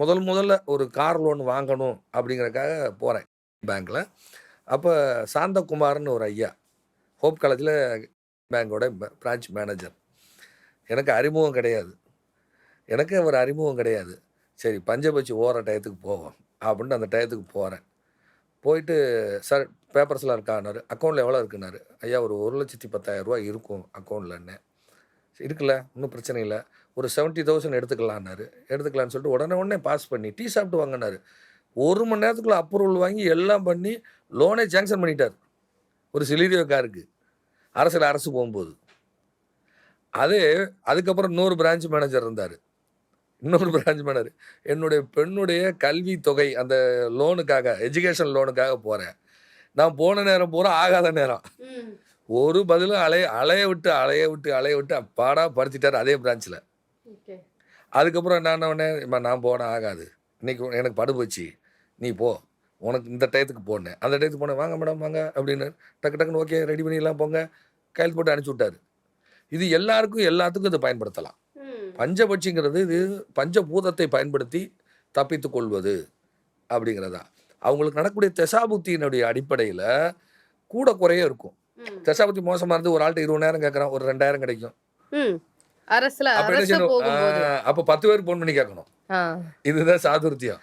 முதல்ல ஒரு car loan வாங்கணும் அப்படிங்கிறதுக்காக போறேன் பேங்க்ல. அப்ப சாந்தகுமார்ன்னு ஒரு ஐயா, ஹோப் காலேஜ்ல பேங்கோட பிரான்ச் மேனேஜர். எனக்கு அறிமுகம் கிடையாது. எனக்கு ஒரு அறிமுகம் கிடையாது. சரி பஞ்சபட்சி ஓடுற டயத்துக்கு போவோம் அப்படின்னு அந்த டயத்துக்கு போறேன். போயிட்டு சார் பேப்பர்ஸ்லாம் இருக்கான்னாரு. அக்கவுண்ட்ல எவ்வளோ இருக்குன்னாரு. ஐயா ஒரு ரூ. 1,10,000 இருக்கும் அக்கவுண்ட்லன்னேன். இருக்குல்ல ஒன்றும் பிரச்சனை இல்ல. ஒரு 70,000 எடுத்துக்கலான்னாரு. எடுத்துக்கலான்னு சொல்லிட்டு உடனே பாஸ் பண்ணி டீ சாப்பிட்டு வாங்கன்னாரு. 1 மணி நேரத்துக்குள்ள அப்ரூவல் வாங்கி எல்லாம் பண்ணி லோனே சாங்ஷன் பண்ணிட்டார். ஒரு சிலிரியோ காருக்கு. அரசு போகும்போது. அதே அதுக்கப்புறம் இன்னொரு பிரான்ச் மேனேஜர் இருந்தாரு. என்னுடைய பெண்ணுடைய கல்வி தொகை அந்த லோனுக்காக எஜுகேஷன் லோனுக்காக போறேன். நான் போன நேரம் பூரா ஆகாத நேரம். ஒரு பதிலும் அலைய விட்டு அப்பாடா படுத்திட்டாரு அதே பிரான்ச்ல. அதுக்கப்புறம் என்ன பண்ணேன், நான் போனேன் ஆகாது. இன்னைக்கு எனக்கு படு போச்சு. நீ போ. உனக்கு இந்த டயத்துக்கு போனேன். அந்த டயத்துக்கு போனேன். வாங்க மேடம் வாங்க அப்படின்னு டக்குன்னு ஓகே ரெடி பண்ணிடலாம் போங்க. கையெழுத்து போட்டு அனுப்பிச்சு விட்டாரு. இது எல்லாத்துக்கும் இதை பயன்படுத்தலாம். பஞ்சபட்சிங்கிறது இது பஞ்சபூதத்தை பயன்படுத்தி தப்பித்துக் கொள்வது அப்படிங்கிறதா. அவங்களுக்கு நடக்கக்கூடிய தசாபுத்தியினுடைய அடிப்படையில் கூட குறைய இருக்கும். தசாபுத்தி மோசமா இருந்து ஒரு ஆள்கிட்ட 20,000 கேட்கறான், ஒரு 2,000 கிடைக்கும். அரசு போகும்போது அப்ப 10 பேருக்கு போன் பண்ணி கேட்கணும். இதுதான் சாதுர்த்தியம்.